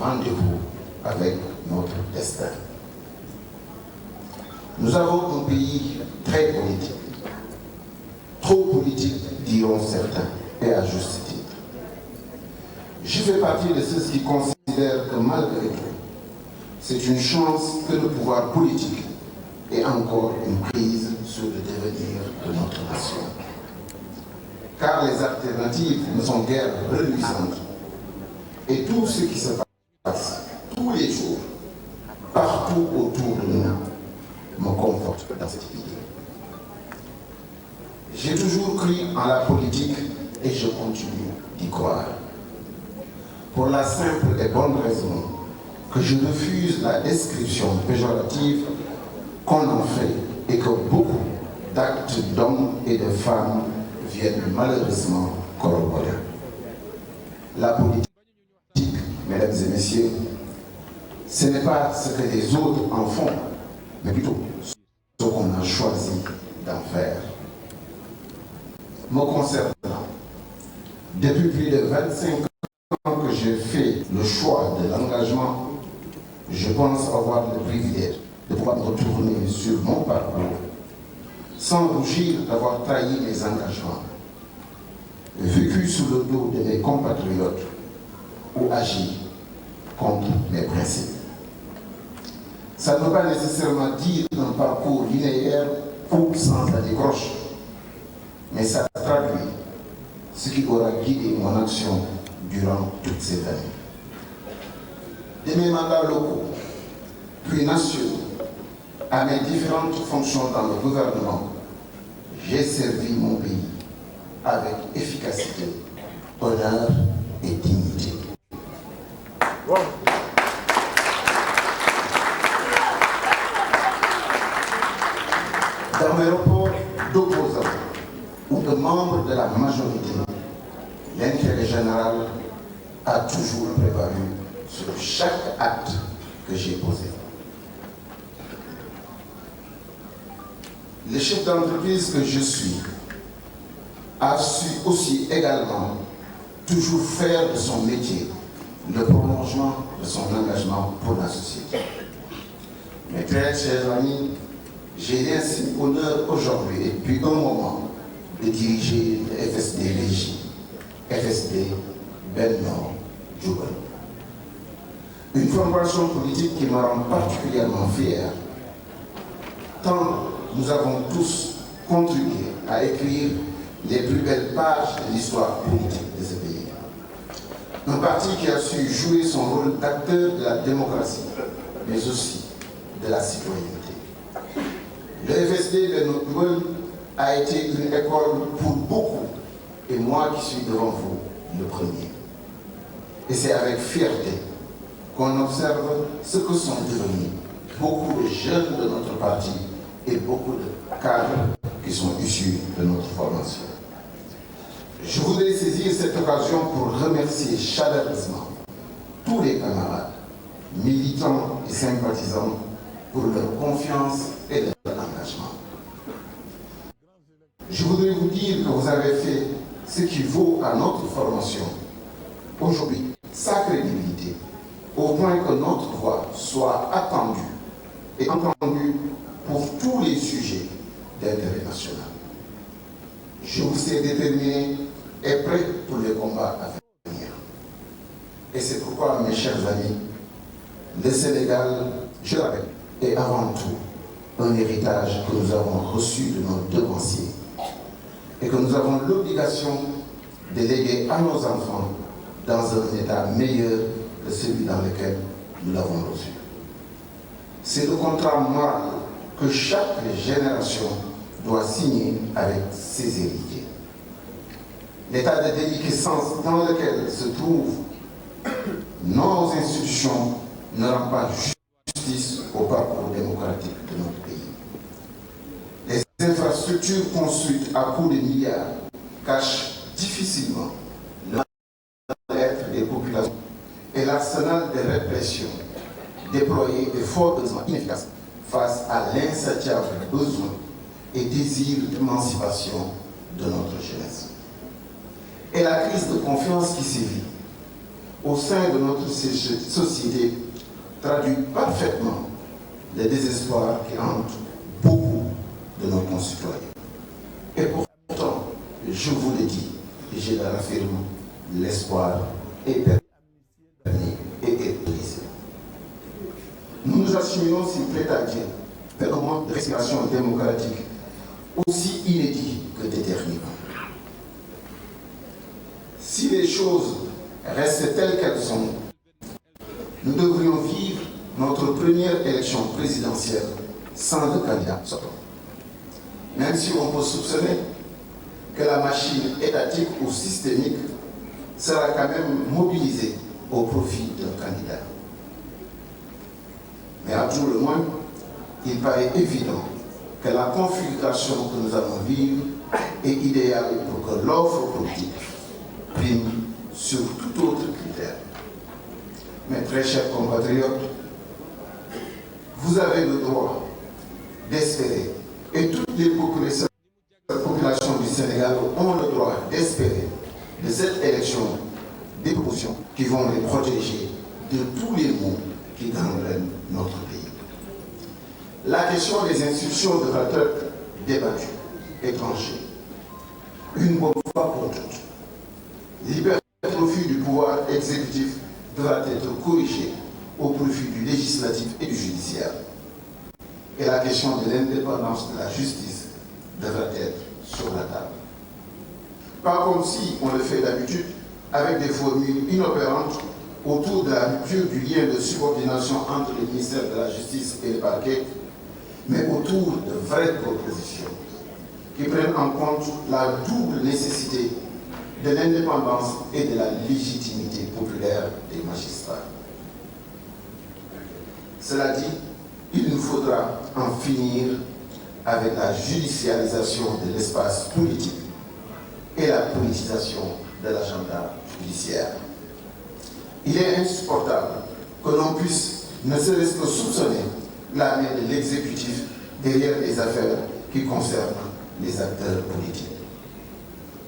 rendez-vous avec notre destin. Nous avons un pays très politique, trop politique, diront certains, et à juste titre. Je fais partie de ceux qui considèrent que malgré tout, c'est une chance que le pouvoir politique ait encore une prise sur le devenir de notre nation. Car les alternatives ne sont guère reluisantes. Et tout ce qui se passe tous les jours, partout autour de nous, me conforte dans cette idée. J'ai toujours cru en la politique et je continue d'y croire. Pour la simple et bonne raison que je refuse la description péjorative qu'on en fait et que beaucoup d'actes d'hommes et de femmes viennent malheureusement corroborer. La politique, mesdames et messieurs, ce n'est pas ce que les autres en font, mais plutôt ce qu'on a choisi d'en faire. Me concernant, depuis plus de 25 ans que j'ai fait le choix de l'engagement, je pense avoir le privilège de pouvoir me retourner sur mon parcours sans rougir d'avoir trahi mes engagements, vécu sous le dos de mes compatriotes ou agi contre mes principes. Ça ne veut pas nécessairement dire un parcours linéaire ou sans la décroche, mais ça traduit ce qui aura guidé mon action durant toutes ces années. De mes mandats locaux, puis nationaux, à mes différentes fonctions dans le gouvernement, j'ai servi mon pays avec efficacité, honneur et dignité. Wow. Dans mes rapports d'opposants ou de membres de la majorité, l'intérêt général a toujours prévalu sur chaque acte que j'ai posé. Le chef d'entreprise que je suis a su aussi également toujours faire de son métier le prolongement de son engagement pour la société. Mes très chers amis, j'ai l'insigne honneur aujourd'hui et depuis un moment de diriger le FSD Régie, FSD Benno Dioubel. Une formation politique qui me rend particulièrement fier, tant nous avons tous contribué à écrire les plus belles pages de l'histoire politique de ce pays. Un parti qui a su jouer son rôle d'acteur de la démocratie, mais aussi de la citoyenneté. Le FSD de notre Dioubel a été une école pour beaucoup, et moi qui suis devant vous, le premier. Et c'est avec fierté qu'on observe ce que sont devenus beaucoup de jeunes de notre parti et beaucoup de cadres qui sont issus de notre formation. Je voudrais saisir cette occasion pour remercier chaleureusement tous les camarades, militants et sympathisants pour leur confiance et leur engagement. Je voudrais vous dire que vous avez fait ce qui vaut à notre formation aujourd'hui sa crédibilité, au point que notre voix soit attendue et entendue pour tous les sujets d'intérêt national. Je vous sais déterminé et prêt pour les combats à venir. Et c'est pourquoi, mes chers amis, le Sénégal, je le rappelle, est avant tout un héritage que nous avons reçu de nos devanciers et que nous avons l'obligation de léguer à nos enfants dans un état meilleur que celui dans lequel nous l'avons reçu. C'est le contrat moral que chaque génération doit signer avec ses héritiers. L'état de déliquescence dans lequel se trouvent nos institutions ne rend pas justice au parcours démocratique de notre pays. Les infrastructures construites à coups de milliards cachent difficilement le mal-être des populations et l'arsenal de répression déployé est fortement inefficace face à l'insatiable besoin et désir d'émancipation de notre jeunesse. Et la crise de confiance qui sévit au sein de notre société traduit parfaitement le désespoir qui hante beaucoup de nos concitoyens. Et pourtant, je vous le dis, et je le raffirme, l'espoir est permis et est brisé. Nous nous acheminons, s'il plaît à Dieu, vers un moment de respiration démocratique aussi inédit que déterminant. Si les choses restent telles qu'elles sont, nous devrions vivre notre première élection présidentielle sans le candidat sortant. Même si on peut soupçonner que la machine étatique ou systémique sera quand même mobilisée au profit d'un candidat. Mais à tout le moins, il paraît évident que la configuration que nous allons vivre est idéale pour que l'offre politique prime sur tout autre critère. Mes très chers compatriotes, vous avez le droit d'espérer, et toutes les populations du Sénégal ont le droit d'espérer de cette élection des propositions qui vont les protéger de tous les maux qui gangrènent notre pays. La question des institutions devra être débattue et tranchée, une bonne fois pour toutes. L'hypertrophie du pouvoir exécutif devra être corrigée au profit du législatif et du judiciaire. Et la question de l'indépendance de la justice devra être sur la table. Pas comme si on le fait d'habitude avec des formules inopérantes autour de la rupture du lien de subordination entre le ministère de la Justice et le parquet, mais autour de vraies propositions qui prennent en compte la double nécessité de l'indépendance et de la légitimité populaire des magistrats. Cela dit, il nous faudra en finir avec la judicialisation de l'espace politique et la politisation de l'agenda judiciaire. Il est insupportable que l'on puisse ne serait-ce que soupçonner la main de l'exécutif derrière les affaires qui concernent les acteurs politiques.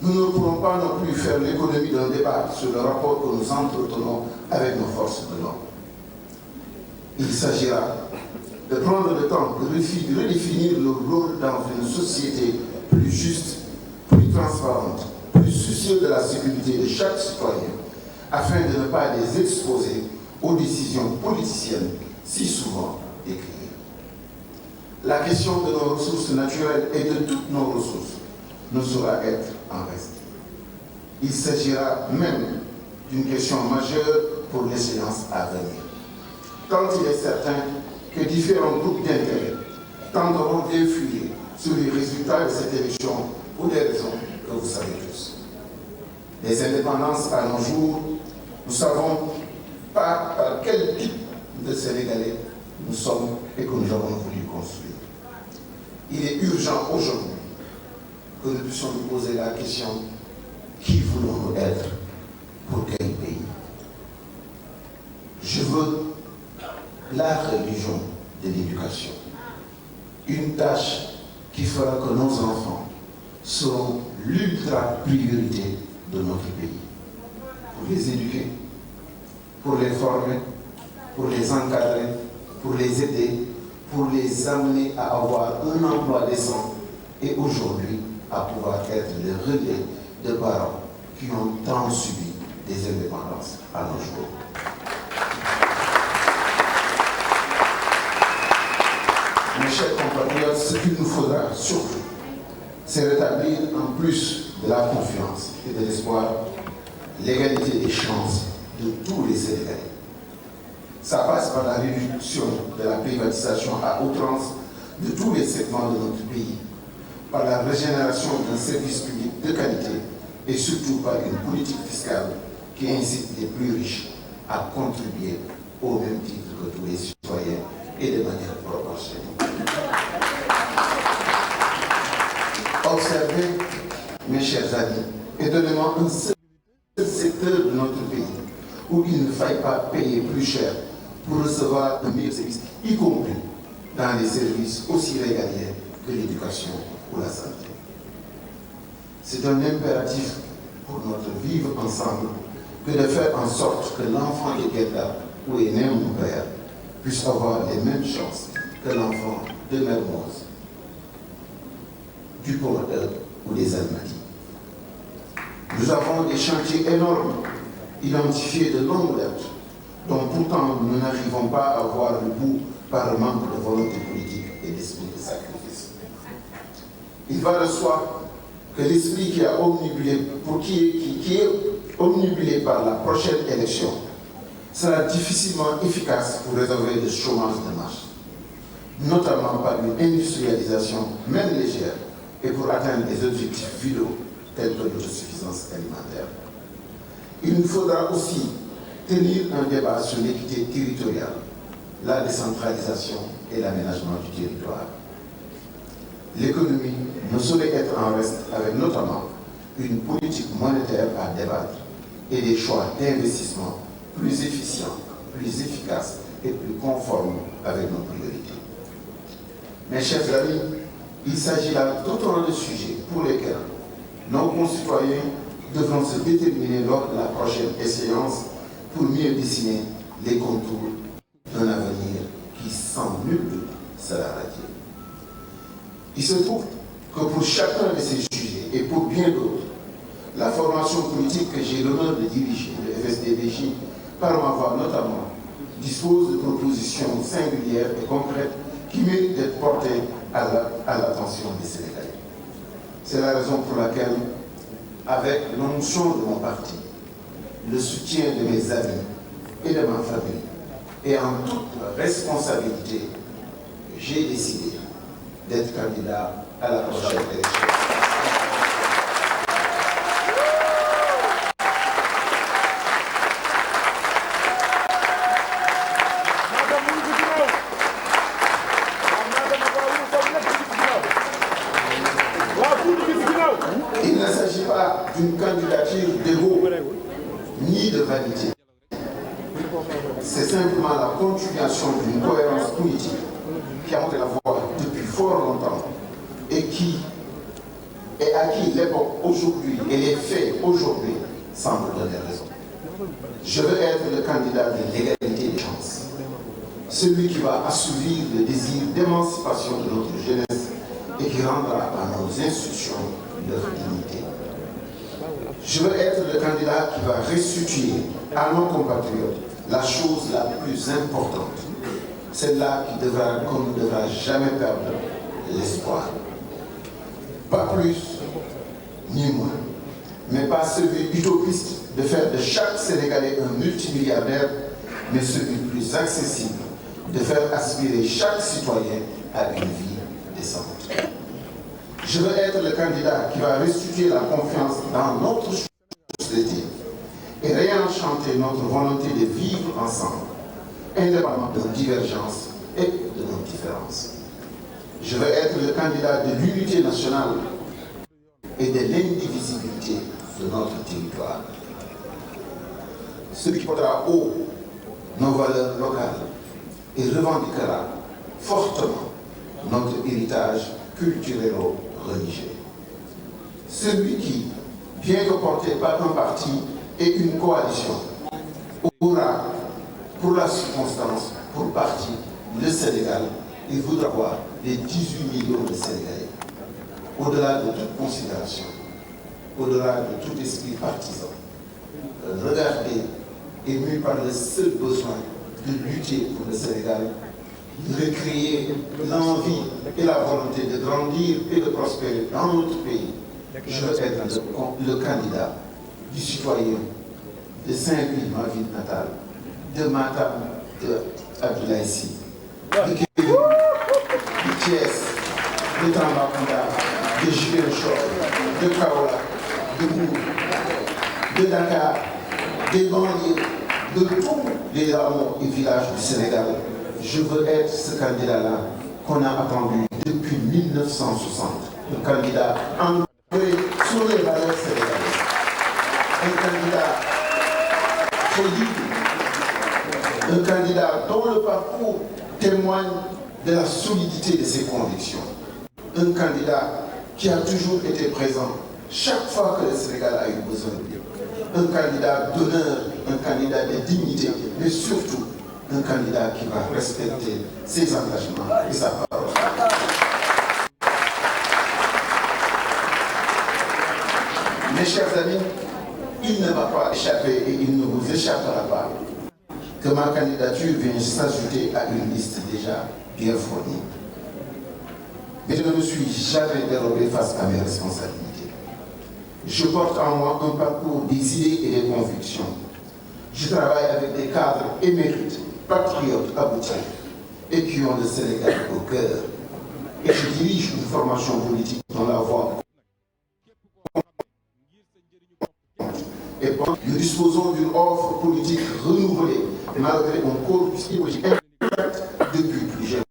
Nous ne pourrons pas non plus faire l'économie d'un débat sur le rapport que nous entretenons avec nos forces de l'ordre. Il s'agira de prendre le temps de redéfinir le rôle dans une société plus juste, plus transparente, plus soucieuse de la sécurité de chaque citoyen, afin de ne pas les exposer aux décisions politiciennes si souvent décriées. La question de nos ressources naturelles et de toutes nos ressources ne saura être en reste. Il s'agira même d'une question majeure pour l'échéance à venir. Tant il est certain que différents groupes d'intérêt tenteront d'influer sur les résultats de cette élection pour des raisons que vous savez tous. Les indépendances à nos jours, nous ne savons pas par quel type de Sénégalais nous sommes et que nous avons voulu construire. Il est urgent aujourd'hui que nous puissions nous poser la question: qui voulons-nous être pour quel pays? Je veux la religion de l'éducation, une tâche qui fera que nos enfants seront l'ultra-priorité de notre pays. Pour les éduquer, pour les former, pour les encadrer, pour les aider, pour les amener à avoir un emploi décent et aujourd'hui à pouvoir être le relais de parents qui ont tant subi des indépendances à nos jours. Mes chers compatriotes, ce qu'il nous faudra surtout, c'est rétablir en plus de la confiance et de l'espoir l'égalité des chances de tous les Sénégalais. Ça passe par la réduction de la privatisation à outrance de tous les segments de notre pays, par la régénération d'un service public de qualité et surtout par une politique fiscale qui incite les plus riches à contribuer au même titre que tous les citoyens et de manière proportionnée. Observez, mes chers amis, et donnez-moi un seul secteur de notre pays où il ne faille pas payer plus cher pour recevoir un meilleur service, y compris dans les services aussi régaliens que l'éducation ou la santé. C'est un impératif pour notre vivre ensemble que de faire en sorte que l'enfant de Guelda, où est né mon père, puisse avoir les mêmes chances que l'enfant de Mermoz, du Pont-Modèle ou des Almadies. Nous avons des chantiers énormes, identifiés de longue date, dont pourtant nous n'arrivons pas à voir le bout par le manque de volonté politique et d'esprit de sacrifice. Il va de soi que l'esprit qui est omnibulé par la prochaine élection sera difficilement efficace pour résolver le chômage de masse, notamment par une industrialisation, même légère, et pour atteindre des objectifs vitaux tels que l'autosuffisance alimentaire. Il nous faudra aussi tenir un débat sur l'équité territoriale, la décentralisation et l'aménagement du territoire. L'économie ne saurait être en reste avec notamment une politique monétaire à débattre et des choix d'investissement plus efficients, plus efficaces et plus conformes avec nos priorités. Mes chers amis, il s'agit là d'autant de sujets pour lesquels nos concitoyens devront se déterminer lors de la prochaine échéance pour mieux dessiner les contours d'un avenir qui, sans nul doute, sera radieux. Il se trouve que pour chacun de ces sujets et pour bien d'autres, la formation politique que j'ai l'honneur de diriger, le FSD/BJ, par ma voix notamment, dispose de propositions singulières et concrètes qui méritent d'être portées à l'attention des Sénégalais. C'est la raison pour laquelle, avec l'onction de mon parti, le soutien de mes amis et de ma famille, et en toute responsabilité, j'ai décidé d'être candidat à la prochaine élection. Il ne s'agit pas d'une candidature d'égo ni de vanité. C'est simplement la continuation d'une cohérence politique qui a montré la voie depuis fort longtemps et à qui l'époque aujourd'hui et les faits aujourd'hui semblent donner raison. Je veux être le candidat de l'égalité des chances, celui qui va assouvir le désir d'émancipation de notre jeunesse et qui rendra à nos institutions leur dignité. Je veux être le candidat qui va restituer à nos compatriotes la chose la plus importante, celle-là qu'on ne devra jamais perdre, l'espoir. Pas plus ni moins, mais pas celui utopiste de faire de chaque Sénégalais un multimilliardaire, mais celui plus accessible, de faire aspirer chaque citoyen à une vie décente. Je veux être le candidat qui va restituer la confiance dans notre société et réenchanter notre volonté de vivre ensemble, indépendamment de nos divergences et de nos différences. Je veux être le candidat de l'unité nationale et de l'indivisibilité de notre territoire. Celui qui portera haut nos valeurs locales et revendiquera fortement notre héritage culturel-religieux. Celui qui, bien que porté par un parti et une coalition, aura pour la circonstance, pour parti, le Sénégal, il voudra voir les 18 millions de Sénégalais, au-delà de toute considération, au-delà de tout esprit partisan. Regardez, ému par le seul besoin de lutter pour le Sénégal, de recréer l'envie et la volonté de grandir et de prospérer dans notre pays. Je veux être le candidat du citoyen de Saint-Louis, ma ville natale, de Matam, de Abdoulaye Sy, de Kédougou, de Thiès, de Tambacounda, de Ziguinchor, de Kaolack, de Mbour, de Dakar, des banlieues, de tous les hameaux et villages du Sénégal. Je veux être ce candidat-là qu'on a attendu depuis 1960. Un candidat ancré sur les valeurs sénégalaises. Un candidat crédible. Un candidat dont le parcours témoigne de la solidité de ses convictions. Un candidat qui a toujours été présent chaque fois que le Sénégal a eu besoin de lui. un candidat d'honneur, un candidat de dignité, mais surtout un candidat qui va respecter ses engagements et sa parole. Mes chers amis, il ne va pas échapper et il ne vous échappera pas que ma candidature vient s'ajouter à une liste déjà bien fournie. Mais je ne me suis jamais dérobé face à mes responsabilités. Je porte en moi un parcours des idées et des convictions. Je travaille avec des cadres émérites, patriotes aboutis et qui ont le Sénégal au cœur. Et je dirige une formation politique dans la voie. Et nous disposons d'une offre politique renouvelée malgré un corpus idéologique intact depuis plusieurs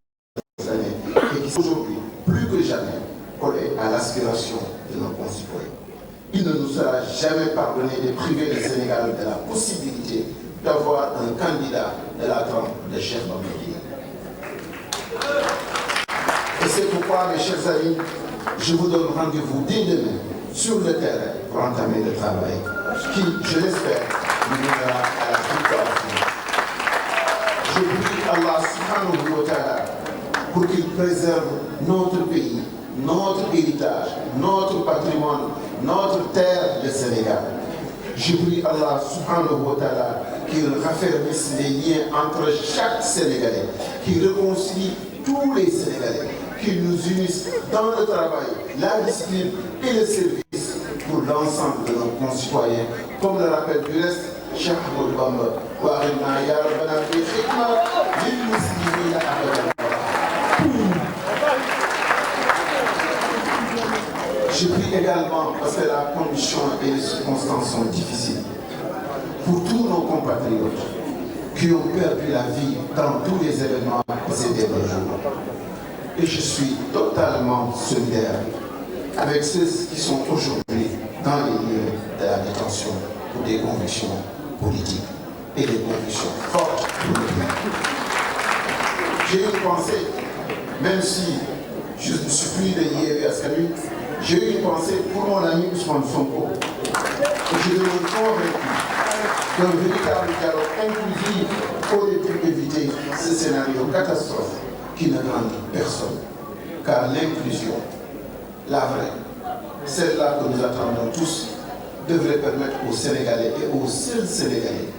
années et qui aujourd'hui, plus que jamais, collé à l'aspiration de nos concitoyens. Il ne nous sera jamais pardonné de priver le Sénégal de la possibilité d'avoir un candidat de la trempe de Cheikh Bamba Dièye. Et c'est pourquoi, mes chers amis, je vous donne rendez-vous dès demain sur le terrain pour entamer le travail qui, je l'espère, nous mènera à la victoire. Je prie Allah subhanahu wa ta'ala pour qu'il préserve notre pays, notre héritage, notre patrimoine, notre terre, le Sénégal. Je prie Allah subhanahu wa ta'ala qu'il raffermisse les liens entre chaque Sénégalais, qu'il réconcilie tous les Sénégalais, qu'il nous unisse dans le travail, la discipline et le service pour l'ensemble de nos concitoyens. Comme le rappelle du reste, Cheikh Ahmadou Bamba, wa arina ya rabbana bi khidma lil muslimina abadan. Je prie également, parce que la condition et les circonstances sont difficiles, pour tous nos compatriotes qui ont perdu la vie dans tous les événements de ces derniers jours. Et je suis totalement solidaire avec ceux qui sont aujourd'hui dans les lieux de la détention pour des convictions politiques et des convictions fortes pour le pays. J'ai une pensée, même si je ne suis plus de Yewwi Askan Wi, j'ai eu une pensée pour mon ami Ousmane Sonko. Et je demeure convaincu qu'un véritable dialogue inclusif aurait pu éviter ce scénario catastrophe qui ne grandit personne. Car l'inclusion, la vraie, celle-là que nous attendons tous, devrait permettre aux Sénégalais et aux seuls Sénégalais,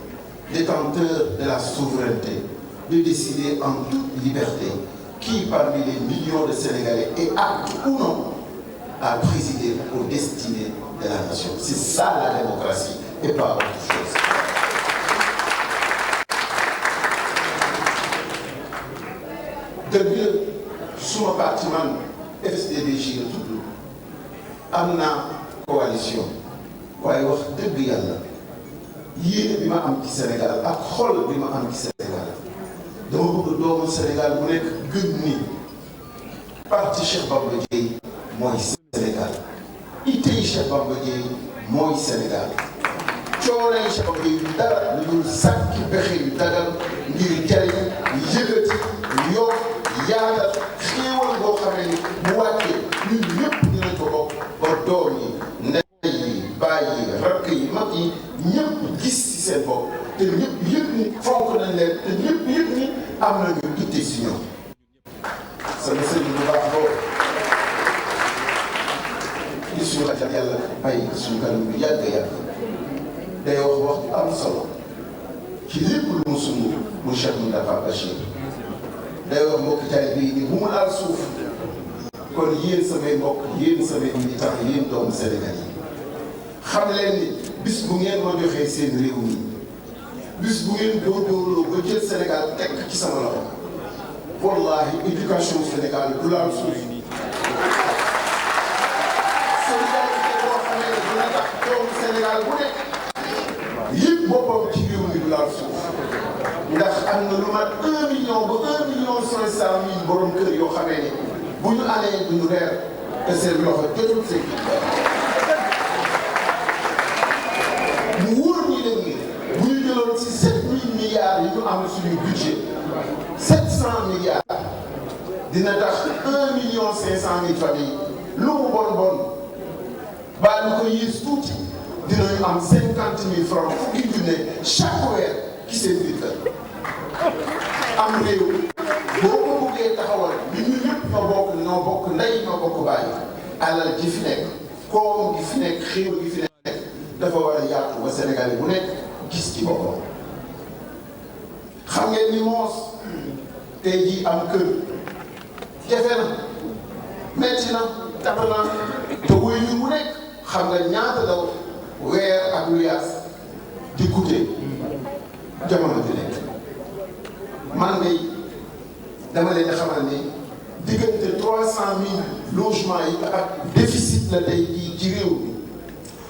détenteurs de la souveraineté, de décider en toute liberté qui parmi les millions de Sénégalais est apte ou non à présider aux destinées de la nation. C'est ça la démocratie et pas autre chose. Depuis suma parti man FSD/BJ la tudd am naa coalition waaye wax dëgg yàlla yéene bi ma am ci Sénégal ak xol bi ma am ci Sénégal dama bëgg doomu Sénégal bu nekk gëm ni parti Cheikh Bamba Dièye mooy Sénégal itey Cheikh Bamba Dièye mooy Sénégal coonay Cheikh Bamba Dièye yu dara lu dul sàkki pexe yu dagal ngir jariñ yëgati yokk yaatal xéewal boo xamee ni bu wàccee ñun ñëpp dinañ ko bokk ba doom yi ndey yi baay yi rakk yi mag yi ñëpp gis ci seen bopp te ñëpp yëg ni fonk nañ leen te ñëpp yëg ni am nañu itte si ñoom. sama sëriñ bu baax boobu li suñu xajal yàlla bàyyi suñu kanam bi yàgg day wax ju am solo ci lépp lu mu sumb mu Cheikh Moustapha Bachir day wax mbokk taalibe bi ni bu mu laal suuf kon yéen samay mbokk yéen samay militant yéen doomu Sénégal yi xam leen ni bis bu ngeen ma joxee seen réew mi bis bu ngeen góorgóorloo ba jël Sénégal teg ci sama loxo wallahi éducation Sénégal du laal suuf solidarité boo xamee ne dina tax doomu Sénégal bu nekk yëpp boppam ci réew mi du laal suuf ndax am na lu mat 1 million ba 1,5 million borom kër yoo xamee ni bu ñu alee duñu reer te seen loxo jotul seen mu wóor ñi leen ni bu ñu jëloon ci 7 000 milliards yi ñu am suñu budget 700 milliards dina tax 1,5 million familles lu mu bon baa lu ko yées tuuti dina dinañu am 50 000 francs fukki junne chaque weer ci seen biir kër. am réew boo ko bëggee taxawal bi ñu ñëpp ñoo bokk ndey ñoo bokk bàyyi alal ji fi nekk koom gi fi nekk xéewal gi fi nekk dafa war a yaatu ba Sénégal bu nekk gis ci boppam. xam ngeen ni moos tey jii am kër jafe na metti na tax na te wuy ñu mu nekk xam nga ñaata daw weer ak lu yaas di coûter jamono bi nekk. man de dama leen di xamal ni diggante 300 000 logements yi ak déficit la tey jii ci réew mi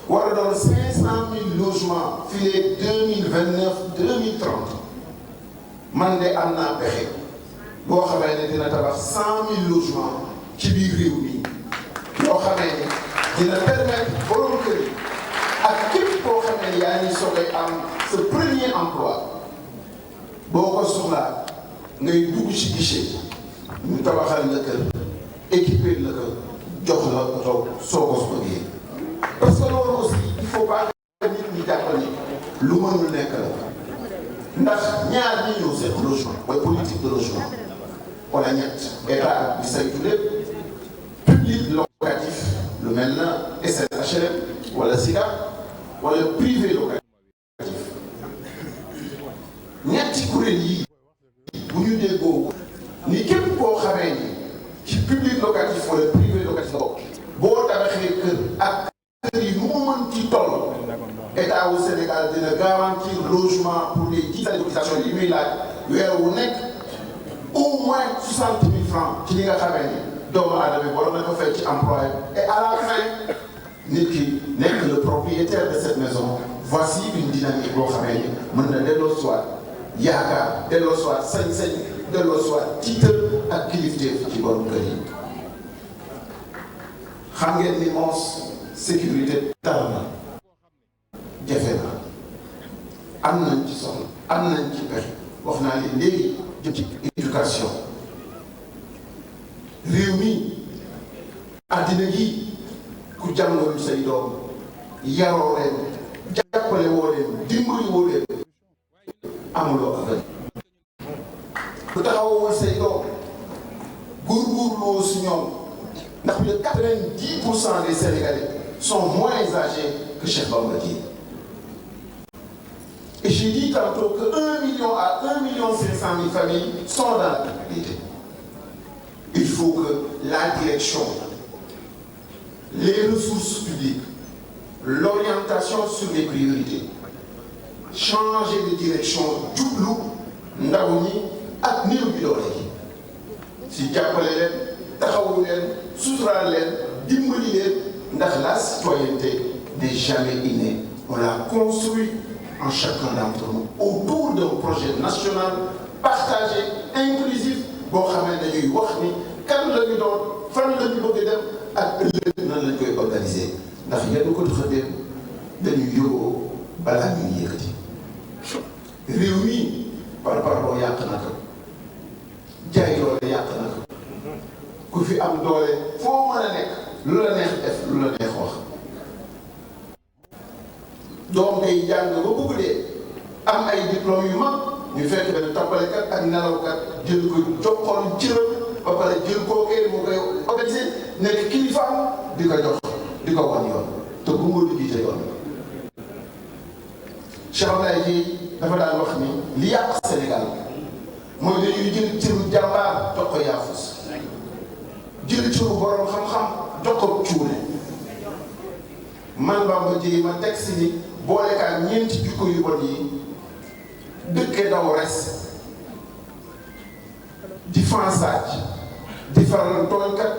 war a doon 500 000 logements fii 2029 2030 man de am naa pexe boo xamee ne dina tabax 100 000 logements ci biir réew mi yoo xamee ne dina permettre borom kër yi ak képp koo xamee ne yaa ngi soogay am sa premier emploi boo ko soxlaa ngay dugg ci guichet ñu tabaxal la kër équipé la ko jox la oto soo ko bëggee parce que loolu aussi il faut pas nit ñi jàpp ni lu mënul nekk la ndax ñaar ñi ñëw seen logement mooy politique de logement wala ñett état bi saytu lépp public locatif lu mel na SNHLM wala SICAP wala privé locatif ñetti kuréel yi bu ñu déggoo ni képp koo xamee ni ci public locatif wala privé locatif la bokk boo tabaxee kër ak kër yi nu mu mën ci toll état wu Sénégal dina garantir logement pour les 10 années de cotisation yi muy laaj weer wu nekk au moins 60 000 francs ci li nga xamee ni doomu aadama bi waroon na ko fay ci emploi et à la fin nit ki nekk le propriétaire de cette maison. Voici une dynamique boo xamee ni mën na delloo soit yaakaar delloo soit sañ-sañ delloo soit tiital ak kilifteef ci borom kër yi. xam ngeen ni moos sécurité tar na jafe na am nañ ci soxla am nañ ci pexe wax naa leen léegi jëm ci éducation réew mi àddina gi ku jàngalul say doom yaroo leen jàppale woo leen dimbali woo leen amuloo avenir ku taxawoo say doom góorgóorloo si ñoom ndax plus de 90% des Sénégalais sont moins âgés que Cheikh Bamba Dièye. Et j'ai dit tantôt que 1 million à 1,5 million de familles sont dans la précarité. Il faut que la direction, les ressources publiques, l'orientation sur les priorités, changer de direction jublu ndaw ñi ak néew bi doole yi si jàppale leen taxawu leen suturaal leen dimbali leen ndax la citoyenneté n'est jamais innée. On la construit en chacun d'entre nous autour d'un projet national partagé inclusif boo xamee dañuy wax ni kan la ñu doon fan la ñu bëgg dem ak ëllëg nan lañ koy organiser ndax yenn ko tax a dem dañuy yóbboo balaa ñuy yëkkati réew mi par rapport yàq na ko jaay doole yàq na ko ku fi am doole foo mën a nekk lu la neex def lu la neex wax doom ngay jàng ba bëgg dee am ay diplôme yu mag ñu fekk benn tappalekat ak nelawkat jël ko joxoon cëram ba pare jël kookee mu koy organiser nekk kilifaam di ko jox di ko wan yoon te bu nga liggéey yoon Cheikh Abdoulaye Dièye dafa daan wax ni li yàq Sénégal mooy dañuy jël cëru jàmbaar jox ko yaafus jël cëru borom xam-xam jox ko cuune man Bamba Dièye ma teg si ni boolekaat ñeenti jikko yu bon yi dëkke daw res di fansaaj di faral tooñkat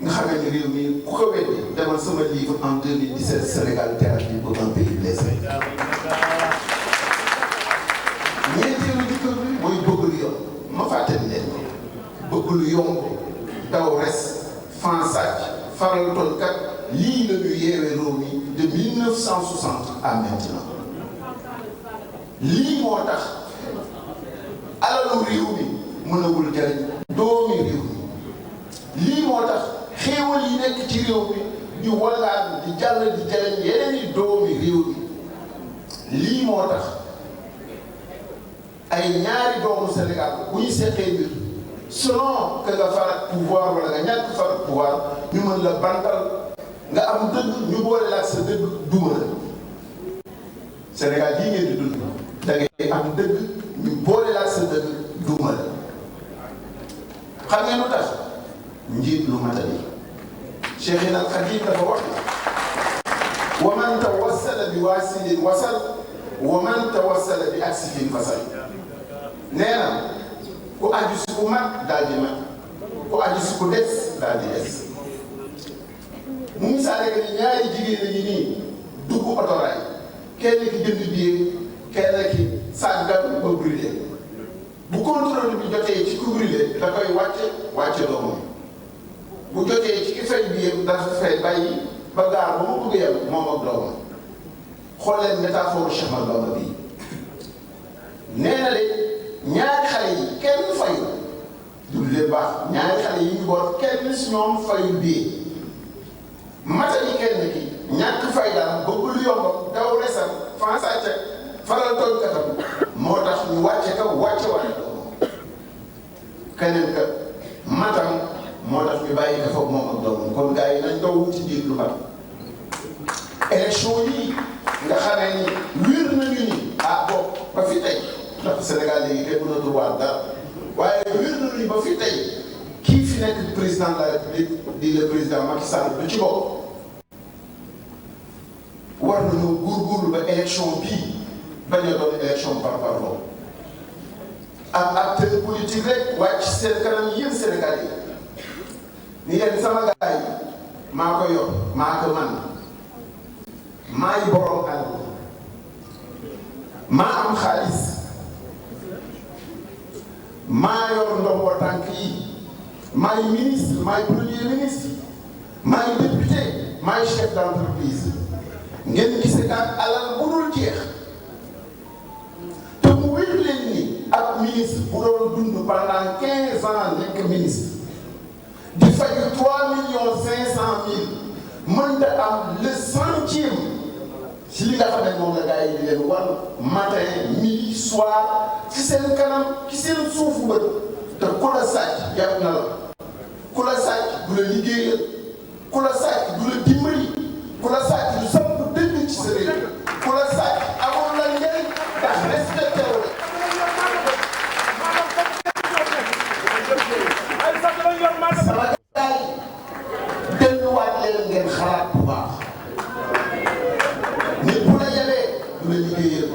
nga xamee ni réew mi ku ko weddi demal sama livre en 2017 Sénégal thérapie pour un pays blessé ñeenteelu jikko bi mooy bëgg lu yomb ma fàttali leen bëgg lu yomb daw res fansaaj faral tooñkat lii la ñu yeewee réew mi de 1960 à maintenant lii moo tax alalu réew mi mënagul jariñ doomi réew mi lii moo tax xéewal yi nekk ci réew mi di wallaan di jàll di jëriñ yeneen i doomi réew mi lii moo tax ay ñaari doomu Sénégal bu ñu seqee mbir selon que nga faral pouvoir wala nga ñàkk faral pouvoir ñu mën la bantal nga am dëgg ñu boole la ak sa dëgg duma la Sénégal yi ngeen di dund da ngay am dëgg ñu boole la ak sa dëgg duma la xam ngeen lu tax njiit lu matali Cheikhina al Khadim dafa wax wa man tawassala bi waasilin wasal wa man tawassala bi aksifin fasal nee na ku aju si ku mat daal di mat ku aju si ku des daal di des mu misaale que ni ñaari jigéen ñi nii dugg otoraay kenn ki jënd billet kenn ki sàggan ba brûlé bu contrôle bi jotee ci ku brûlé da koy wàcce doomam bu jotee ci ki fay billet dafa fay bàyyi ba gaar ba mu bëgg yem moom ak doomam xool leen métaphore Cheikh Ahmadou Bamba bii nee na de ñaari xale yi kenn fayu du leen baax ñaari xale yi ñu boot kenn si ñoom fayul billet matali kenn ki ñàkk faydaam bëgg lu yombam daw resam fan sàcce faral tooñ katam moo tax ñu wàcce ka wàcce waale doomam keneen ka matam moo tax ñu bàyyi ka foog moom ak doomam kon gars yi nañ daw wuti njiit lu mat élection yi nga xamee ni wér nañu ni boobu ba fi tey ndax Sénégal léegi kenn mënatul waat dara waaye wér nañu ni ba fi tey kii fi nekk président de la République di le président Macky Sall du ci bopp war nañoo góorgóorlu ba élection bii bañ a doon élection par parlo am acteur politique rek wàcc seen kanam yéen Sénégal yi ni leen sama gars yi maa ko yor maa ko man maay borom àll maa am xaalis maa yor ndombo tànk yi maay ministre maay premier ministre maay député maay chef d'entreprise ngeen gise kat alal bu dul jeex te mu wér leen ni ak ministre bu doon dund pendant 15 ans nekk ministre di fay 3,5 millions mënta am le centième si li nga xam ne moom la gars yi di leen war matin midi soir ci seen kanam ci seen suufu bët te ku la sàcc yàpp na la ku la sàcc du la liggéeyal ku la sàcc du la dimbali ku la sàcc du samp dëgg ci sa réew ku la sàcc amoon la njëriñ ndax respecté wu la. sama gars yi delluwaat leen ngeen xalaat bu baax. nit bu la yebee du la liggéeyal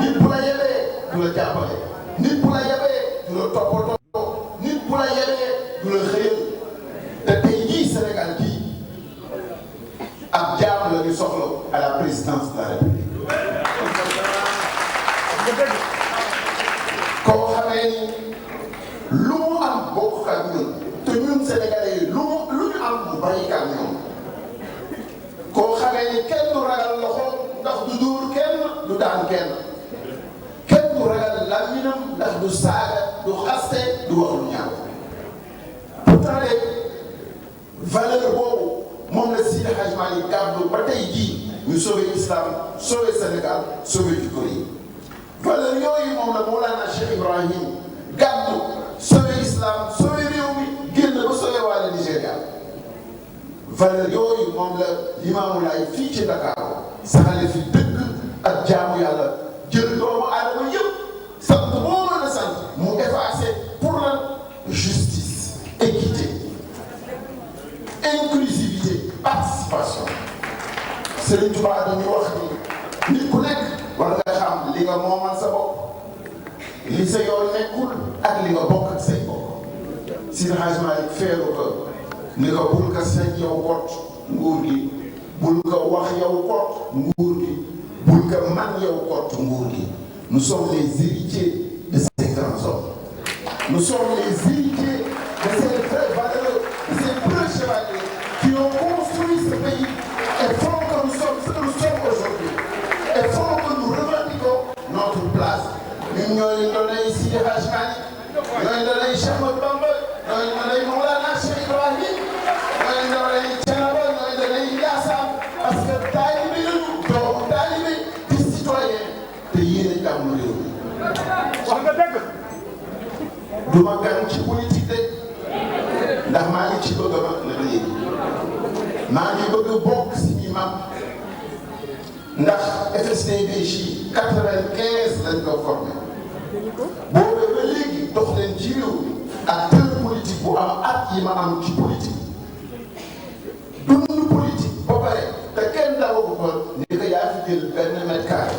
nit bu la yebee du la jàppale nit bu la yebee du la toppatoo nit bu la yebee du la xëyal te tey jii Sénégal gii ab jaam la ñu soxla à la présidence de la République. koo xamee ni lu mu am bokk ak ñun te ñun Sénégalais yi lu ñu am mu bàyyi ak ñoom. koo xamee ni kenn du ragal loxo ndax du dóor kenn du daan kenn kenn du ragal làmmiñam ndax du saaga du xaste du wax lu ñaaw pourtant de valeur boobu moom la Seydi Hadji Malick gàddu ba tey jii ñu sauver islam sauver Sénégal sauver jikko yi valeur yooyu moom la Mawlana Cheikh Ibrahim gàddu sauver islam sauver réew mi génn ba sauver waa Nigéria valeur yooyu moom la Limaamu Laay fii ci Dakar saxale fi dëgg ak jaamu yàlla jël doomu aadama yëpp sant boo mën a sant mu effacé pour la justice équité inclusivité participation Serigne Touba dañuy wax ni nit ku nekk war nga xam li nga moomal sa bopp li sa yoon nekkul ak li nga bokk ak say bokk Seydi Hadji Malick feeru ko ni ko bul ko sañ yow kot nguur gi bul ko wax yow kot nguur gi bul ko man yow kot nguur gi nous sommes les héritiers de ces grands hommes nous sommes les héritiers de ces vrais valeurs de ces vrais chevaliers qui ont construit ce pays et font que nous sommes ce que nous sommes aujourd'hui et font que nous revendiquons notre place ñun ñooy doonay Seydi Hadji Malick ñooy doonay Cheikh Ahmadou Bamba ñooy doonay Mawlana Cheikh Ibrahim ñooy doonay Thiénaba ñooy doonay yéene jàmm réew mi. wax nga dëgg. du ma gan ci politique de ndax maa ngi ci bëgg a mag nag léegi maa ngi bëgg a bokk si ñi mag ndax FSD/BJ 95 lañ ko formé boobu ba léegi dox leen ci réew mi acteur politique bu am at yi ma am ci politique dund politique ba pare te kenn dawagu ko ni ko yaa fi jël benn mètre carré.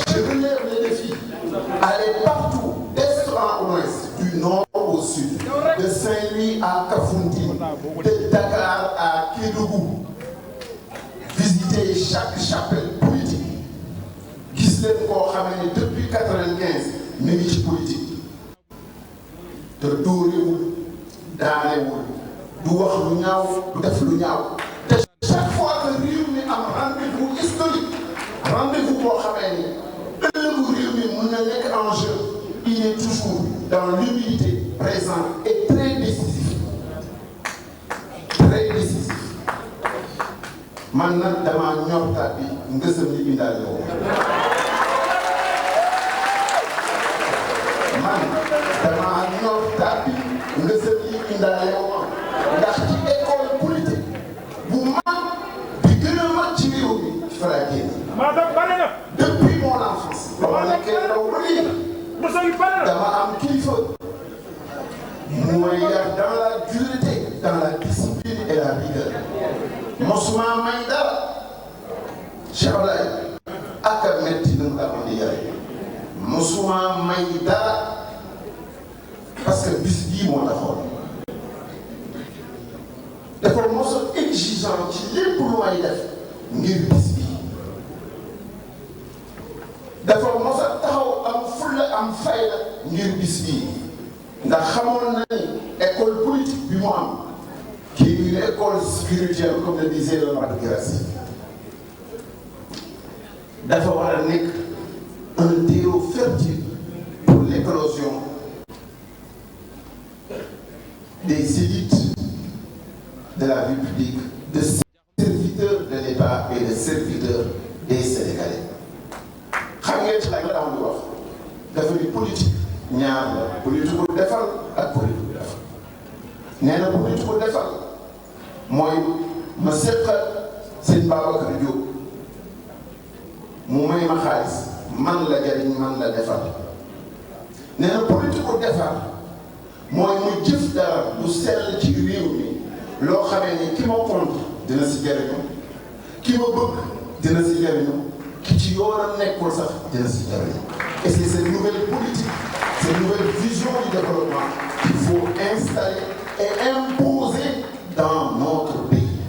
Je relève les défis. Aller partout, d'est en ouest, du nord au sud, de Saint-Louis à Kafountine, de Dakar à Kédougou. Visiter chaque chapelle politique. Gis leen koo xamee ne depuis 95 mi ngi ci politique. te dóorewul daanewul du wax lu ñaaw du def lu ñaaw. te chaque fois que réew mi am rendez-vous historique. rendez-vous boo xamee ni ëllëgu réew mi mën na nekk en jeu il est toujours dans l'humilité présent et très décisif man nag damaa ñortaat bi ngësëm li bindaale woo man damaa ñortaat bi ngësëm li bindaale woo ndax ci école politique bu mag bi gën a mag ci réew mi ci fa laa génn. Depuis mon enfance, dama am kilifa mu may yar dans la dureté, dans la discipline et la rigueur. mosuma may dara Cheikh Ablaye ak a metti na mu amoon di yare mosuma may dara parce que bis bii moo taxoon dafa mos a exigeant ci lépp lu may def ngir bis bii dafa mos a taxaw am fulla am fayda ngir bis bii ndax xamoon na ni école politique bi mu am qui est une école spirituelle comme le disait le Maître Guirassy dafa war a nekk un terreau fertile pour l'éclosion des élites de la vie publique, de serviteurs de l'État et de serviteurs des Sénégalais. xam ngeen ci laaj la dama di wax dafa di politique ñaar la politique bu defal ak politique bu defal nee na politique bu defal mooy ma seqal sëñ Babacar Diop mu may ma xaalis man la jariñ man la defal nee na politique bu defal mooy mu jëf dara lu sell ci réew mi loo xamee ni ki ma compte dina si jariñu ki ma bëgg dina si jariñu ki ci yoonam nekkul sax dina si jariñu et c'est cette nouvelle politique cette nouvelle vision du développement qu'il faut installer et imposer dans notre pays.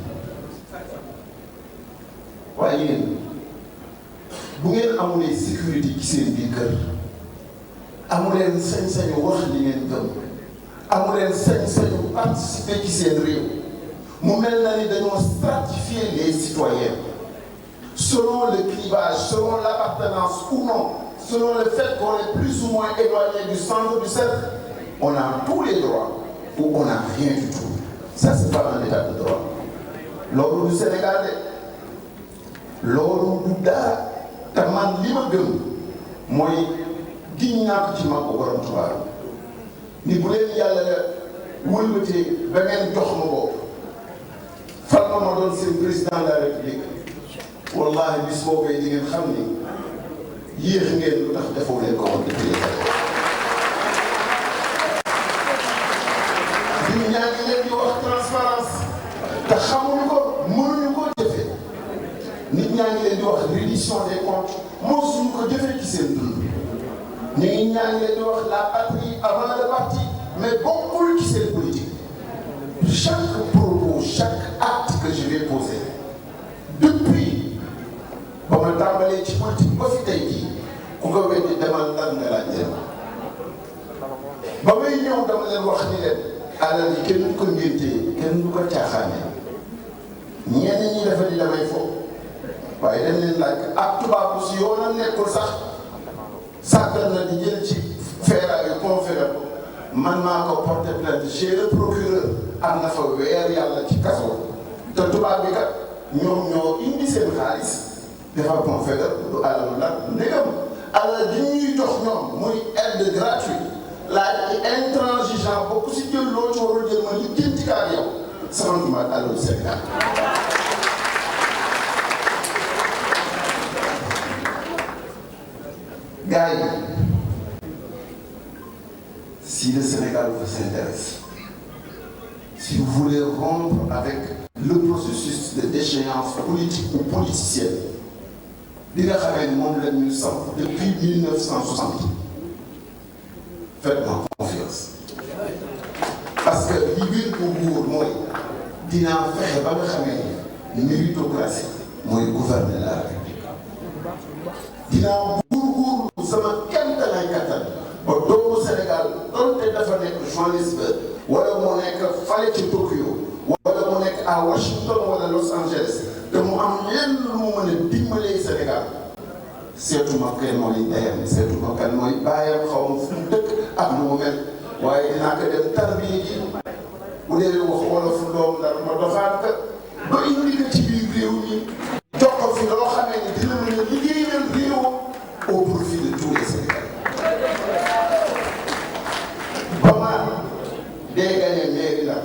waaye yéen bu ngeen amulee sécurité ci seen biir kër amuleen sañ-sañu wax li ngeen gëm amuleen sañ-sañu participer ci seen réew mu mel na ni dañoo stratifier les citoyens selon le clivage, selon l'appartenance ou non, selon le fait qu'on est plus ou moins éloigné du centre du cercle, on a tous les droits ou on n'a rien du tout. Ça, c'est pas un état de droit. Loolu du Sénégal de loolu du dara te man li ma gëm mooy giñ naa ko ci mag ko borom Tuubaa ni bu leen yàlla wëlbatee ba ngeen jox ma bopp fal ma doon seen président de la République wallahi bis boobee di ngeen xam ni yéex ngeen lu tax defoo leen ko woon depuis les années. nit ñaa ngi leen di wax transparence te xamuñu ko mënuñu ko jëfee nit ñaa ngi leen di wax reddition des comptes mosuñu ko jëfee ci seen dund. nit ñaa ngi leen di wax la patrie avant le parti mais bokkul ci seen politique. Chaque propos, chaque acte que je vais poser depuis ba ma tàmbalee ci politique ba fi tey jii ku ko weddi demal lan nga laaj leen ba may ñëw dama leen wax ni leen alal yi kenn du ko ngéntee kenn du ko caaxaane ñenn ñi dafa di damay foofu waaye dañ leen laaj ak tubaab bu si yoonam nekkul sax sàggal na di jël ci feeraayu conféré ko man maa ko porté plainte chez le procureur am na fa weer yàlla ci kaso te tubaab bi kat ñoom ñoo indi seen xaalis defar pont fédéral du alalu nag ndegam alal di ñuy jox ñoom muy aide gratuite laaj intransigeant bokk si jël loo ci warul jël ma li jëntikaat yow samantuma ak alalu Sénégal. Gars yi, si le Sénégal vous intéresse, si vous voulez rompre avec le processus de déchéance politique ou politicienne, li nga xamee ni moom la ñu samp depuis 1960, faites-moi confiance. Parce que li wér bu nguur mooy dinaa fexe ba nga xamee ni méritocratie mooy gouverner la République. dinaa góorgóorlu sama kéemtalaay kattan ba doomu Sénégal donte dafa nekk Johannesburg wala moo nekk fale ci Tokyo wala mu nekk à Washington wala Los Angeles te mu am lenn lu mu mën a dimbalee Sénégal seetuma kenn mooy ndeyam seetuma kan mooy baayam xaw ma fu mu dëkk ak lu mu mel waaye dinaa ko dem tarbiya ji bu dee wax wolof doom dara ma doxaat ka ba indi ko ci biir réew mi jox ko fi loo xamee ni dina mën a liggéeyal réew au profit de tous les Sénégalais. ba ma dee gagné mairie la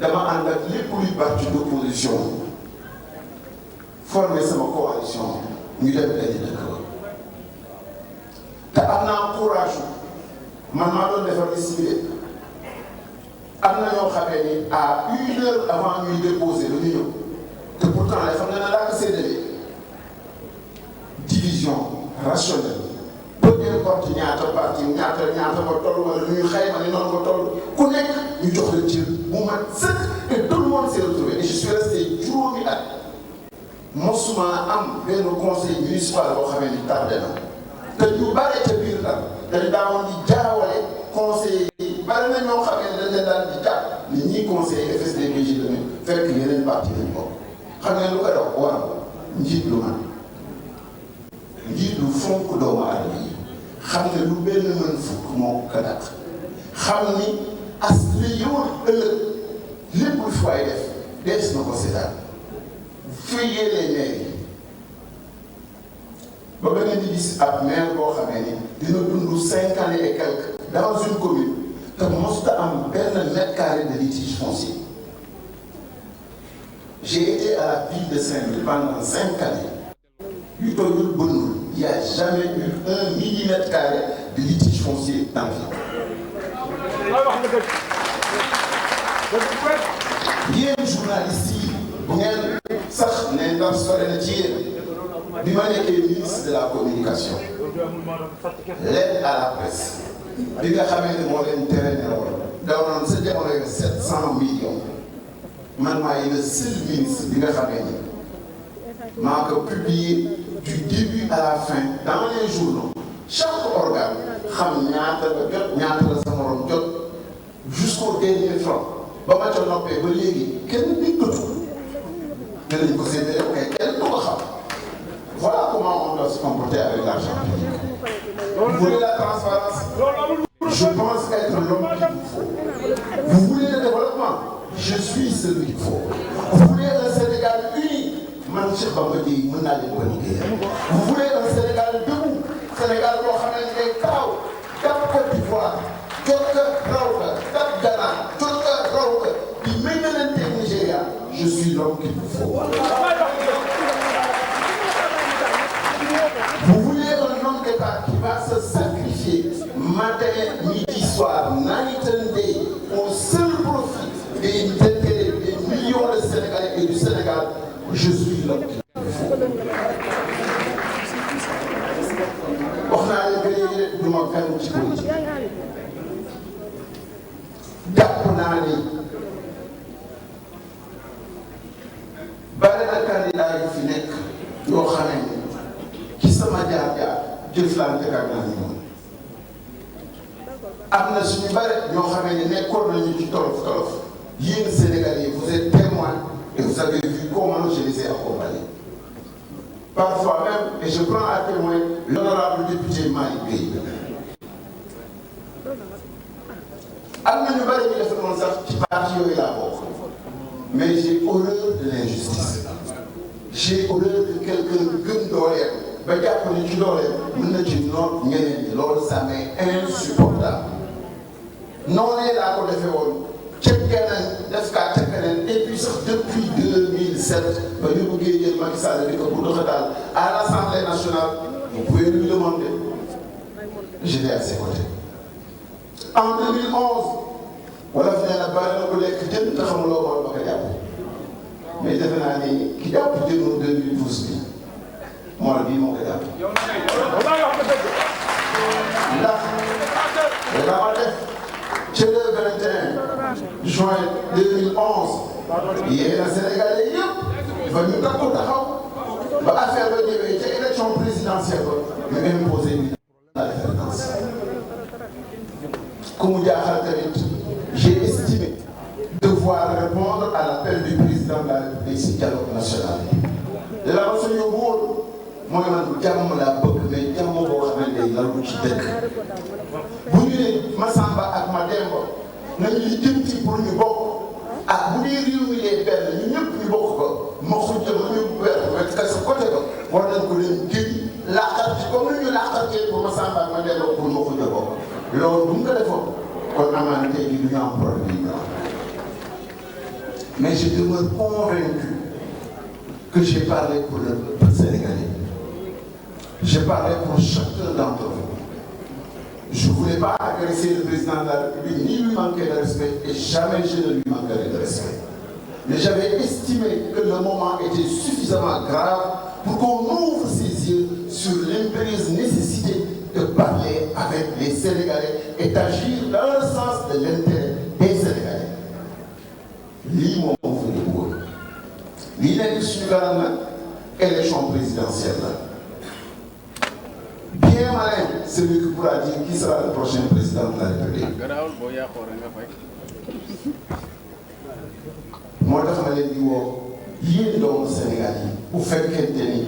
dama ànd ak lépp luy parti d'opposition formé sama coalition ñu dem dañu dëkk ba te am naa courage man maa doon defar liste am na ñoo xamee ni à 1 heure avant ñuy déposer lu ñu ñëw te pourtant lay xam ne na laa ko séddale division rationnelle peu importe ñaata parti ñaata nga toll wala lu ñu xayma ni noonu nga toll ku nekk ñu jox la cër bu mat sëkk et tout le monde s'est retrouvé et je suis resté juróomi at mosuma am benn conseil municipal boo xamee ni tardé na te ñu bare ca biir nag dañ daawoon di jaawale conseil yi bari na ñoo xamee ne dañ leen daan di jàpp ni ñii conseil FSD/BJ lañu fekk yeneen parti lañ bokk xam ngeen lu ko daw war njiit lu man njiit lu fonk doomu aadama yi xam ne lu benn mën fukk moo ko dàq xam ni as li yowoon ëllëg lépp lu fay def dees na ko seetaan fuyee les maires yi ba ba ngeen di gis ab maire boo xamee ni dina dund 5 ans et quelques dans une commune te mosut a am benn mètre carré de litige foncier. J'ai été à la ville de Saint-Louis pendant 5 années. yu tollul bënul il n'y a jamais eu 1 millimètre carré de litige foncier dans la ville. yéen journalistes yi bu ngeen sax ne ndax sore na ci yéen bi ma nekkee ministre de la communication l'aide à la presse bi nga xamee ne moo leen tere ne woon daw noonu sa jamono yooyu 700 millions man maay le seul ministre bi nga xamee ni maa ko publié du début à la fin dans les journaux chaque organe xam ñaata la jot ñaata la sa morom jot jusqu'au dernier franc ba ma ca noppee ba léegi kenn diggatu danañ ko séddale kay kenn du ko xam voilà comment on doit se comporter avec l'argent public. Vous voulez la transparence? Je pense être l'homme qu'il vous faut. Vous voulez le développement? Je suis celui qu'il faut. Vous voulez un Sénégal uni? Man Cheikh Bamba Dièye mën naa leen ko liggéeyal. Vous voulez un Sénégal debout? Sénégal boo xam ne ngay taxaw jàpp Côte d'Ivoire jot ka raw ka jàpp Ghana jot ka raw ka di méngalante Nigéria. Je suis l'homme qu'il vous faut. Vous voulez un homme d'État qui va se sacrifier matin, midi, soir, night and day au seul profit des intérêts des millions de Sénégalais et du Sénégal. Je suis l'homme qu'il vous faut. wax naa leen que léegi rek du ma gàllankoor ci politique jàpp naa ni bari na candidat yu fi nekk yoo xamee ni ci sama jaar-jaar jëflante ak naa ñoom am na suñu bari ñoo xamee ni nekkoon nañu ci tolof yéen Sénégalais vous êtes témoins et vous avez vu comment je les ai accompagnés. Parfois même, et je prends à témoin l'honorable député Malick Gueye. am na ñu bari ñu def noonu sax ci parti yooyu laa bokk mais j'ai horreur de l'injustice. J'ai horreur que quelqu'un gën dooleem ba jàpp ne ci dooleem mën na ci noot ñeneen ñi loolu ça m'est insupportable. noonee laa ko defee woon ca keneen def kaa ca keneen et puis sax depuis 2007 ba ñu bëggee jël Macky Sall di ko bu doxatal à l'Assemblée nationale vous pouvez lui demander j'étais à ses côtés. En 2011 wala fi nee na bari na ku lekk jën te xamuloo woon ba ko jàpp mais defe naa ni ki jàpp jënu 2012 bi mool bii moo ko jàpp. ndax dama def ci le 21 juin 2011 yéen a Sénégalais yëpp ba ñu takku taxaw ba affaire ba ñëwee ca élection présidentielle ba ñu imposé la référendance. ku mu jaaxal tamit j'ai estimé devoir répondre à l'appel du président de la République ci dialogue national. la ma suñu wóor mooy man jàmm laa bëgg mais jàmm boo xamante ne lalu ci dëkk. bu ñu nee Massamba ak Mademba nañu li jënti pour ñu bokk ah bu dee réew mi lee benn ñu ñëpp ñu bokk ko ma xujja ma ñu wet ka sa côté ba war nañ ko leen génn laqar ci comme ni ñu laqartee pour Massamba ak Mademba pour ma xujja bokk loolu bu ñu ko defoon kon amaana tey jii du ñu am problème mais je demeure convaincu que j'ai parlé pour le peuple sénégalais. J'ai parlé pour chacun d'entre vous. Je ne voulais pas agresser le président de la République ni lui manquer de respect et jamais je ne lui manquerai de respect. Mais j'avais estimé que le moment était suffisamment grave pour qu'on ouvre ses yeux sur l'impérieuse nécessité de parler avec les Sénégalais et d'agir dans le sens de l'intérêt des Sénégalais. lii moom moo fa déggoon lii nekk suñu kanam nag élection présidentielle la bien malin celui qui pourra dire qui sera le prochain président de la République. moo tax ma leen di woo yéen doomu Sénégal yi bu fekkente ni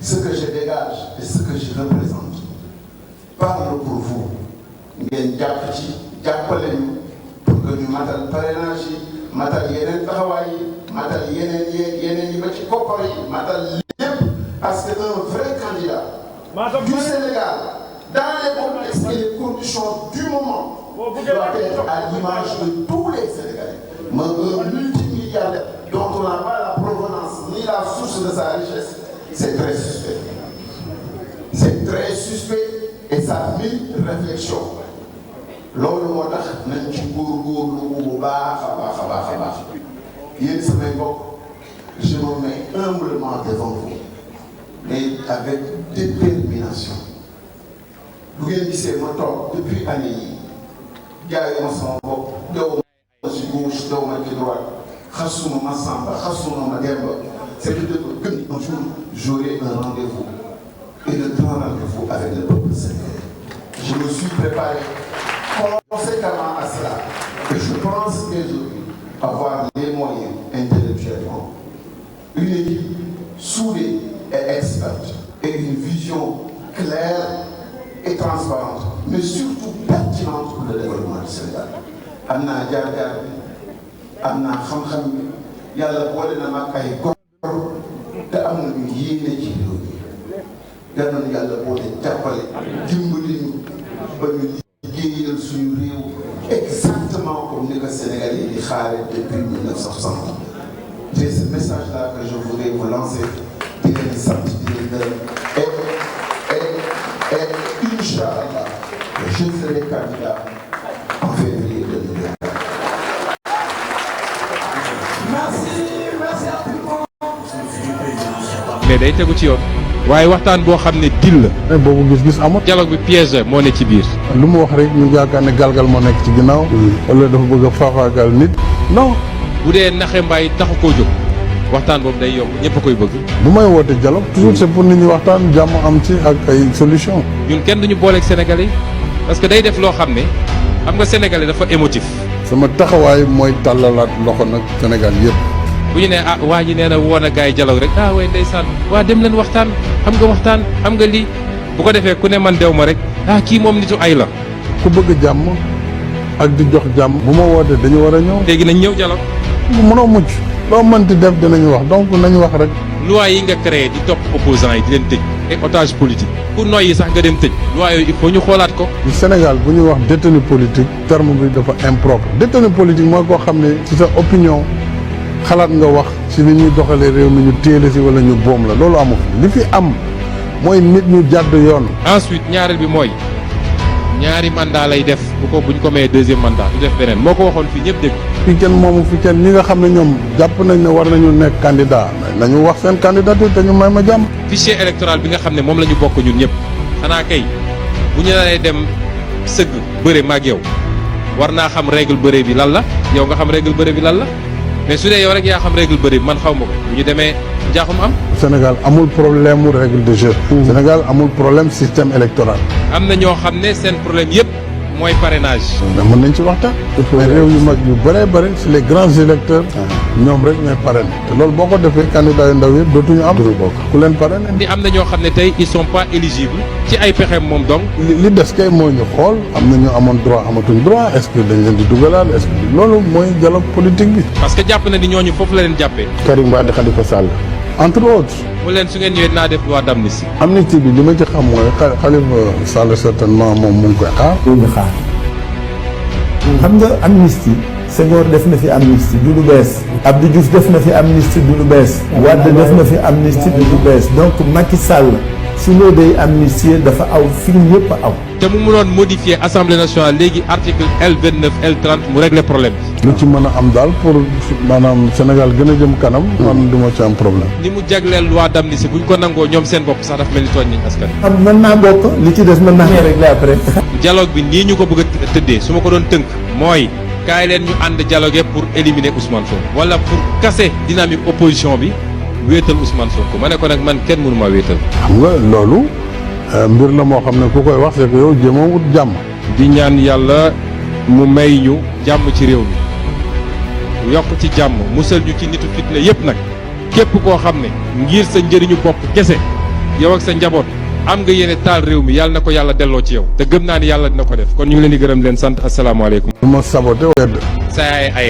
ce que je dégage et ce que je représente parle pour vous ngeen jàpp ci jàppale ñu pour que ñu matal parrainage yi matal yeneen taxawaay yi matal yeneen yi ba ci koppar yi matal lépp parce que un vrai candidat du Sénégal dans les contextes et les conditions du moment doit être à l'image de tous les Sénégalais. Mais un multimilliardaire dont on n'a pas la provenance ni la source de sa richesse, c'est très suspect. C'est très suspect et ça mérite réflexion. loolu moo tax nañ ci góorgóorlu bu baax a baax yéen samay mbokk je me mets humblement devant vous mais avec détermination. bu ngeen gisee ma toog depuis année yi jaayuma sama bopp dew ma ci gauche dew ma ci droite xasuma Massamba xasuma Mademba c'est que de gën un jour j'aurai un rendez-vous et le grand rendez-vous avec le peuple sénégalais. Je me suis préparé conséquemment à cela et je pense aujourd'hui avoir les moyens intellectuellement, une équipe soudée et experte et une vision claire et transparente mais surtout pertinente pour le développement du Sénégal. am naa jaar-jaar bi am naa xam-xam bi yàlla boole na ma ay góor te am na ñu yéene ci réew mi yal na yàlla boole jàppale dimbali ñu ba ñu liggéeyal suñu réew exactement comme ni ko Sénégal yi di xaare depuis 1960. C'est ce message-là que je voudrais vous lancer di leen sant di leen gërëm et Inch'Allah je serai candidat en février 2024. mais day tegu ci yoon waaye waxtaan boo xam ne dil la boobu gis-gis amut dialogue bi piège moo ne ci biir lu mu wax rek ñu yaakaar ne galgal moo nekk ci ginnaaw wala dafa bëgg a faafaagal nit non bu dee naxe mbaay taxu koo jóg waxtaan boobu day yomb ñëpp a koy bëgg. bu may woote dialogue toujours c'est pour nit ñi waxtaan jàmm am ci ak ay solution ñun kenn duñu booleeg Sénégalais yi parce que day def loo xam ne xam nga Sénégalais dafa émotif. sama taxawaay mooy tàllalaat loxo nag Sénégal yëpp. bu ñu nee ah waa ji nee na woon a gars yi dialogue rek ah way ndeysaan waa dem leen waxtaan xam nga lii bu ko defee ku ne man dew ma rek ah kii moom nitu ay la. ku bëgg jàmm ak di jox jàmm bu ma wootee dañu war a ñëw. léegi nañ ñëw dialogue mënoo mucc loo mënti def dinañu wax donc nañu wax rek. loi yi nga créé di topp opposants yi di leen tëj et otage politique ku noyyi sax nga dem tëj loi yooyu il faut ñu xoolaat ko. Sénégal bu ñuy wax détenu politique terme bi dafa impropre détenu politique mooy koo xam ne ci sa opinion xalaat nga wax ci ni ñuy doxalee réew mi ñu téele si wala ñu boom la loolu amu fi li fi am mooy nit ñu jàdd yoon. ensuite ñaareel bi mooy ñaari mandat lay def buñ ko mayee deuxième mandat du def beneen moo ko waxoon fii ñëpp dégg. fi kenn moomu fi kenn ñi nga xam ne ñoom jàpp nañ ne war nañu nekk candidat nañu wax seen candidature te ñu may ma jàmm. fichier électoral bi nga xam ne moom la ñu bokk ñun ñëpp xanaa kay bu ñu naree dem sëgg bëre maag yow war naa xam règle bëre bi lan la yow nga xam règle bëre bi lan la mais su dee yow rek yaa xam règle bëre bi man xaw ma ko bu ñu demee njaaxum am. Sénégal amul problème mu règle de jeu. Sénégal amul problème système électoral. am na ñoo xam ne seen problème yëpp mooy parrainage. mais mën nañ ci waxtaan. mais réew yu mag yu bëree bëri si les grands électeurs. ñoom rek ñooy parrainé te loolu boo ko defee candidat yu ndaw yëpp dootuñu am. ku leen parrainé. ni am na ñoo xam ne tey ils sont pas éligibles ci ay pexeem moom donc. li des kay moo ñu xool am na ñu amoon droit amatuñ droit est-ce que dañ leen di dugalaat est-ce que loolu mooy dialogue politique bi. parce que jàpp na ni ñooñu foofu la leen jàppee. Karim Wade Khalifa Sall. entre autres. mu leen su ngeen ñëwee naa def loi d'amnistie. amnistie bi li ma ci xam mooy Khalifa Sall certainement moom mu ngi koy xaar. ñu xaar xam nga amnistie Senghor def na fi amnistie du lu bees. Abdou Diouf def na fi amnistie du lu bees. Wade def na fi amnistie du lu bees donc Macky Sall su loo day amnistie dafa aw film yëpp aw. te mu mënoon modifier assemblée nationale léegi article L29 L30 mu régler problème bi. lu ci mën a am daal pour maanaam Sénégal gën a jëm kanam. man du ma ci am problème. ni mu jagleel loi d'amnistie buñ ko nangoo ñoom seen bopp sax dafa mel ni tooñ nañ askan. mën naa bokk li ci des mën naa régler après. dialogue bi nii ñu ko bëgg a tëddee su ma ko doon tënk mooy kaay leen ñu ànd dialoguer pour éliminer Ousmane Sonko. wala pour casser dynamique opposition bi wéetal Ousmane Sonko ma ne ko nag man kenn mënu ma wéetal. xam nga loolu mbir la moo xam ne ku koy wax c'est que yow jéemoo wut jàmm. di ñaan yàlla mu may ñu jàmm ci réew mi yokk ci jàmm musal ñu ci nitu fitna yépp nag képp koo xam ne ngir sa njëriñu bopp kese yow ak sa njaboot am nga yéene taal réew mi yàlla na ko yàlla delloo ci yow te gëm naa ni yàlla dina ko def kon ñu ngi leen di gërëm leen sant asalaamaaleykum. du ma saboté wedd. saa ay